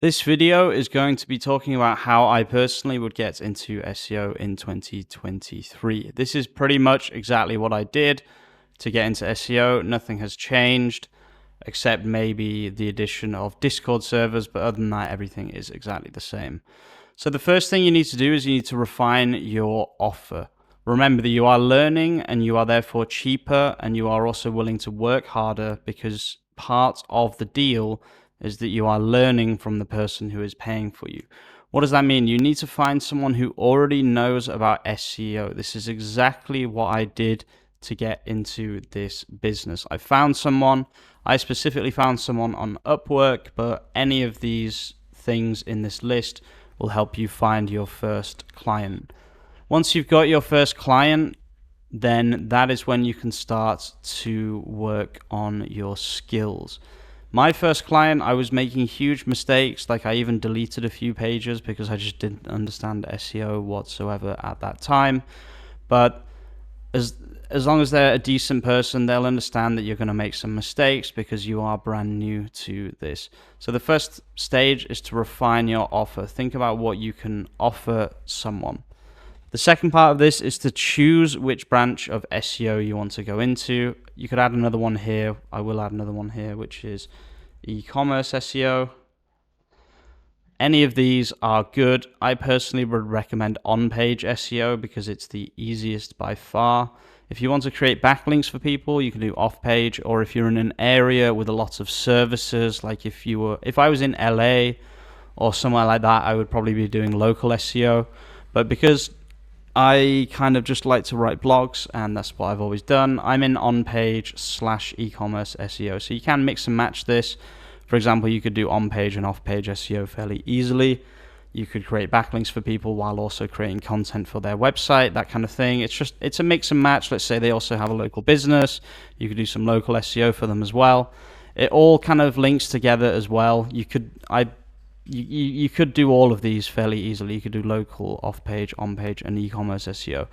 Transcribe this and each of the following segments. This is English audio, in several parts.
This video is going to be talking about how I personally would get into SEO in 2023. This is pretty much exactly what I did to get into SEO. Nothing has changed except maybe the addition of Discord servers, but other than that, everything is exactly the same. So the first thing you need to do is you need to refine your offer. Remember that you are learning and you are therefore cheaper, and you are also willing to work harder because part of the deal is that you are learning from the person who is paying for you. What does that mean? You need to find someone who already knows about SEO. This is exactly what I did to get into this business. I specifically found someone on Upwork, but any of these things in this list will help you find your first client. Once you've got your first client, then that is when you can start to work on your skills. My first client, I was making huge mistakes. Like I even deleted a few pages because I just didn't understand SEO whatsoever at that time. But as long as they're a decent person, they'll understand that you're going to make some mistakes because you are brand new to this. So the first stage is to refine your offer. Think about what you can offer someone. The second part of this is to choose which branch of SEO you want to go into. You could add another one here. I will add another one here, which is e-commerce SEO. Any of these are good. I personally would recommend on-page SEO because it's the easiest by far. If you want to create backlinks for people, you can do off-page, or if you're in an area with a lot of services, like if I was in LA or somewhere like that, I would probably be doing local SEO. But because I kind of just like to write blogs, and that's what I've always done, I'm in on-page / e-commerce SEO. So you can mix and match this. For example, you could do on-page and off-page SEO fairly easily. You could create backlinks for people while also creating content for their website, that kind of thing. It's a mix and match. Let's say they also have a local business. You could do some local SEO for them as well. It all kind of links together as well. You could do all of these fairly easily. You could do local, off-page, on-page, and e-commerce SEO.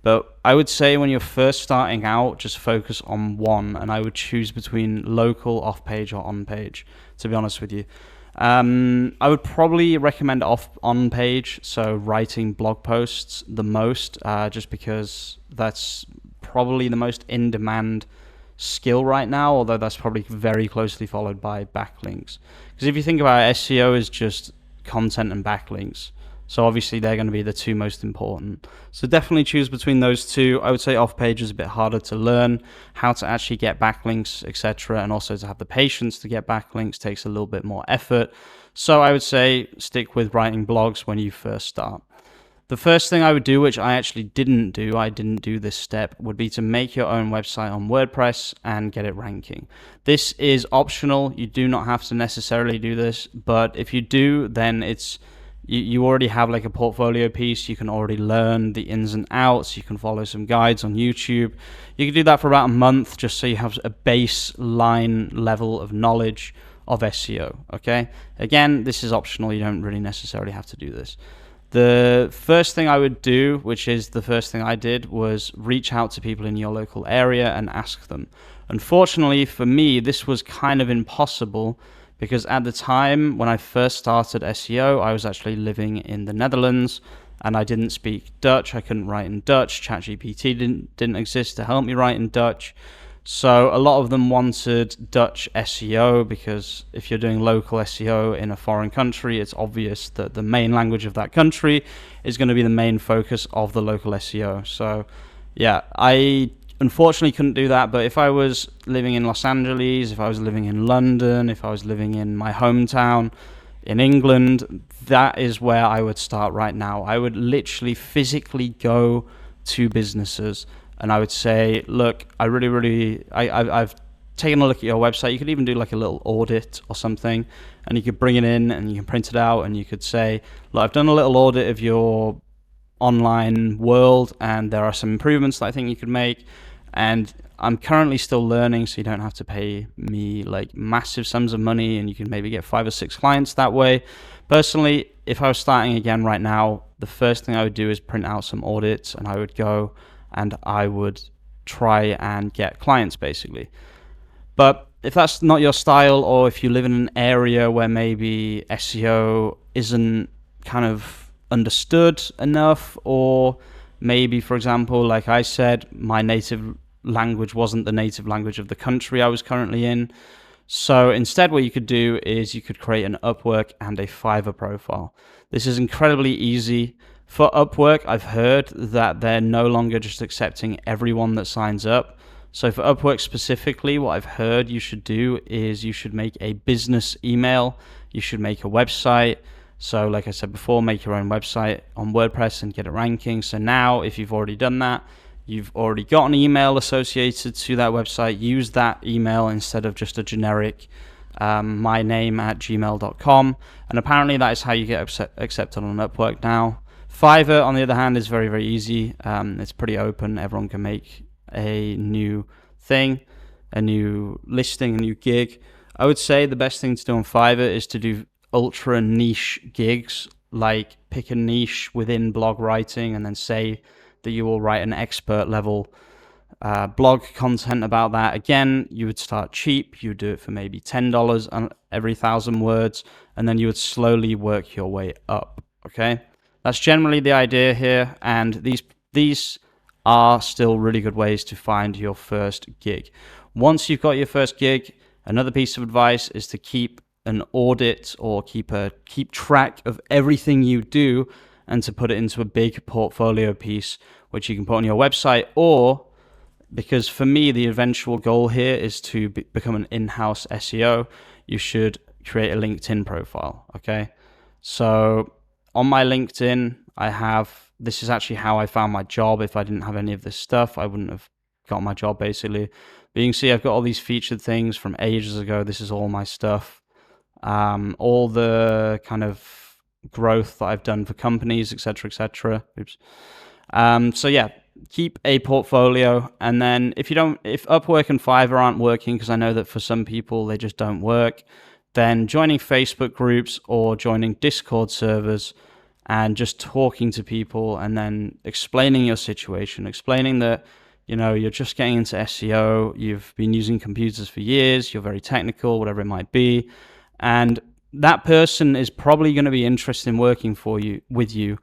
But I would say when you're first starting out, just focus on one, and I would choose between local, off-page, or on-page, to be honest with you. I would probably recommend on-page, so writing blog posts the most, just because that's probably the most in-demand skill right now, although that's probably very closely followed by backlinks. Because if you think about it, SEO is just content and backlinks. So obviously they're going to be the two most important. So definitely choose between those two. I would say off-page is a bit harder to learn how to actually get backlinks, etc. And also to have the patience to get backlinks takes a little bit more effort. So I would say stick with writing blogs when you first start. The first thing I would do, which I actually didn't do this step, would be to make your own website on WordPress and get it ranking. This is optional. You do not have to necessarily do this, but if you do, then you already have like a portfolio piece. You can already learn the ins and outs. You can follow some guides on YouTube. You can do that for about a month just so you have a baseline level of knowledge of SEO, okay? Again, this is optional. You don't really necessarily have to do this. The first thing I would do, which is the first thing I did, was reach out to people in your local area and ask them. Unfortunately for me, this was kind of impossible because at the time when I first started SEO, I was actually living in the Netherlands and I didn't speak Dutch. I couldn't write in Dutch. ChatGPT didn't exist to help me write in Dutch. So a lot of them wanted Dutch SEO because if you're doing local SEO in a foreign country, it's obvious that the main language of that country is going to be the main focus of the local SEO. So yeah, I unfortunately couldn't do that, but if I was living in Los Angeles, if I was living in London, if I was living in my hometown in England, that is where I would start right now. I would literally physically go to businesses and I would say, look, I've taken a look at your website. You could even do like a little audit or something, and you could bring it in and you can print it out and you could say, look, I've done a little audit of your online world and there are some improvements that I think you could make. And I'm currently still learning, so you don't have to pay me like massive sums of money, and you can maybe get 5 or 6 clients that way. Personally, if I was starting again right now, the first thing I would do is print out some audits, and I would go and I would try and get clients basically. But if that's not your style, or if you live in an area where maybe SEO isn't kind of understood enough, or maybe, for example, like I said, my native language wasn't the native language of the country I was currently in. So instead, what you could do is you could create an Upwork and a Fiverr profile. This is incredibly easy. For Upwork, I've heard that they're no longer just accepting everyone that signs up. So for Upwork specifically, what I've heard you should do is you should make a business email, you should make a website. So like I said before, make your own website on WordPress and get it ranking. So now if you've already done that, you've already got an email associated to that website, use that email instead of just a generic myname@gmail.com. And apparently that is how you get accepted on Upwork now. Fiverr, on the other hand, is very, very easy. It's pretty open. Everyone can make a new thing, a new listing, a new gig. I would say the best thing to do on Fiverr is to do ultra niche gigs, like pick a niche within blog writing and then say that you will write an expert level blog content about that. Again, you would start cheap. You would do it for maybe $10 on every 1,000 words, and then you would slowly work your way up. Okay, that's generally the idea here, and these are still really good ways to find your first gig. Once you've got your first gig, another piece of advice is to keep an audit or keep track of everything you do, and to put it into a big portfolio piece, which you can put on your website. Or, because for me, the eventual goal here is to become an in-house SEO, you should create a LinkedIn profile, okay? So on my LinkedIn, this is actually how I found my job. If I didn't have any of this stuff, I wouldn't have got my job, basically. But you can see I've got all these featured things from ages ago. This is all my stuff. All the kind of growth that I've done for companies, etc., etc. Oops. So yeah, keep a portfolio, and then if Upwork and Fiverr aren't working, because I know that for some people they just don't work, then joining Facebook groups or joining Discord servers and just talking to people and then explaining your situation, explaining that you're just getting into SEO, you've been using computers for years, you're very technical, whatever it might be. And that person is probably going to be interested in working with you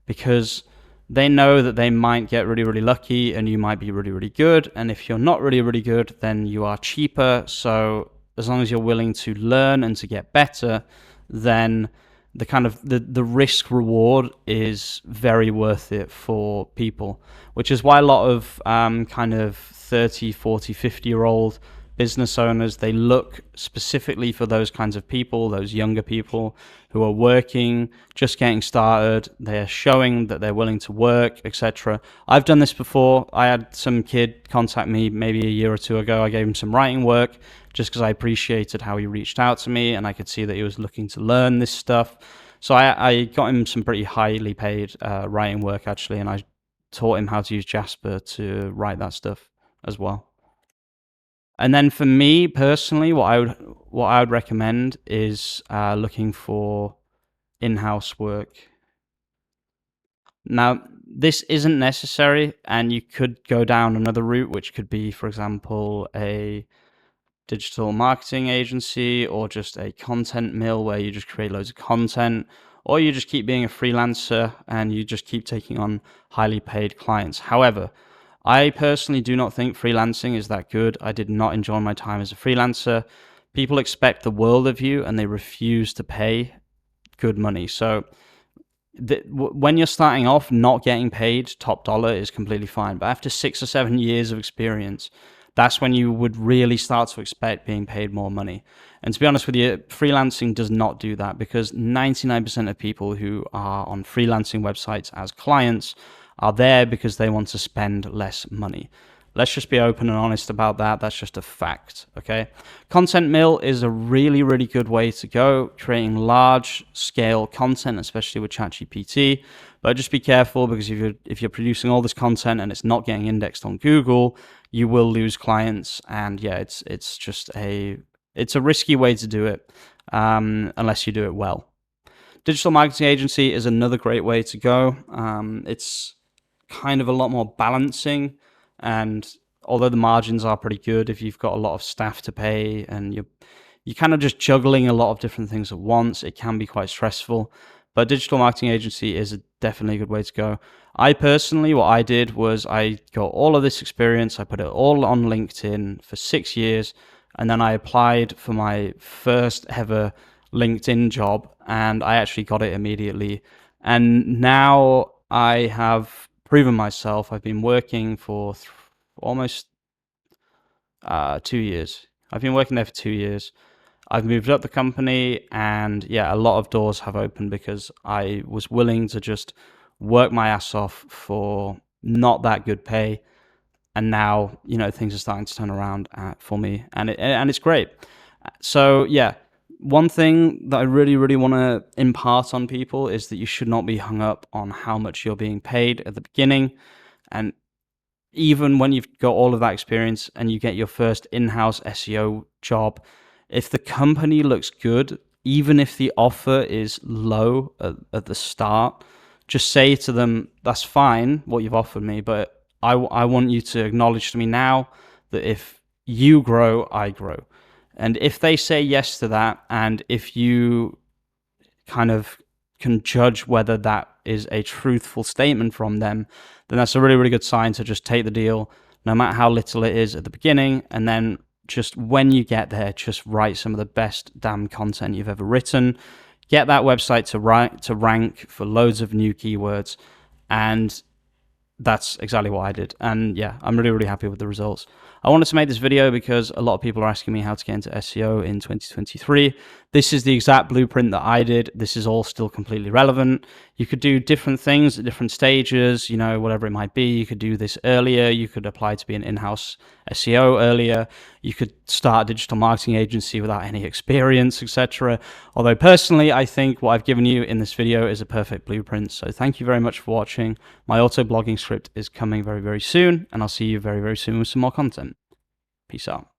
because they know that they might get really, really lucky and you might be really, really good. And if you're not really, really good, then you are cheaper. So as long as you're willing to learn and to get better, then the kind of the risk reward is very worth it for people, which is why a lot of kind of 30, 40, 50-year-old business owners, they look specifically for those kinds of people, those younger people who are working, just getting started. They're showing that they're willing to work, etc. I've done this before. I had some kid contact me maybe a year or two ago. I gave him some writing work just because I appreciated how he reached out to me, and I could see that he was looking to learn this stuff. So I got him some pretty highly paid writing work, actually, and I taught him how to use Jasper to write that stuff as well. And then for me personally, what I would recommend is looking for in-house work. Now, this isn't necessary, and you could go down another route, which could be, for example, a digital marketing agency or just a content mill where you just create loads of content, or you just keep being a freelancer and you just keep taking on highly paid clients. However, I personally do not think freelancing is that good. I did not enjoy my time as a freelancer. People expect the world of you and they refuse to pay good money. So when you're starting off, not getting paid top dollar is completely fine. But after 6 or 7 years of experience, that's when you would really start to expect being paid more money. And to be honest with you, freelancing does not do that, because 99% of people who are on freelancing websites as clients are there because they want to spend less money. Let's just be open and honest about that. That's just a fact, okay? Content mill is a really, really good way to go, creating large scale content, especially with ChatGPT. But just be careful, because if you're producing all this content and it's not getting indexed on Google, you will lose clients. And yeah, it's just a risky way to do it, unless you do it well. Digital marketing agency is another great way to go. It's kind of a lot more balancing, and although the margins are pretty good, if you've got a lot of staff to pay and you're kind of just juggling a lot of different things at once, it can be quite stressful. But a digital marketing agency is definitely a good way to go. I personally, what I did was I got all of this experience, I put it all on LinkedIn for 6 years, and then I applied for my first ever LinkedIn job, and I actually got it immediately. And now I have proven myself. I've been working for almost 2 years. I've been working there for 2 years. I've moved up the company, and yeah, a lot of doors have opened because I was willing to just work my ass off for not that good pay. And now, things are starting to turn around for me, and it's great. So yeah, one thing that I really, really want to impart on people is that you should not be hung up on how much you're being paid at the beginning. And even when you've got all of that experience and you get your first in-house SEO job, if the company looks good, even if the offer is low at the start, just say to them, that's fine, what you've offered me, but I want you to acknowledge to me now that if you grow, I grow. And if they say yes to that, and if you kind of can judge whether that is a truthful statement from them, then that's a really, really good sign to just take the deal, no matter how little it is at the beginning. And then just when you get there, just write some of the best damn content you've ever written. Get that website to rank for loads of new keywords. And that's exactly what I did. And yeah, I'm really, really happy with the results. I wanted to make this video because a lot of people are asking me how to get into SEO in 2023. This is the exact blueprint that I did. This is all still completely relevant. You could do different things at different stages, whatever it might be. You could do this earlier. You could apply to be an in-house SEO earlier. You could start a digital marketing agency without any experience, etc. Although personally, I think what I've given you in this video is a perfect blueprint. So thank you very much for watching. My auto blogging script is coming very, very soon, and I'll see you very, very soon with some more content. Peace out.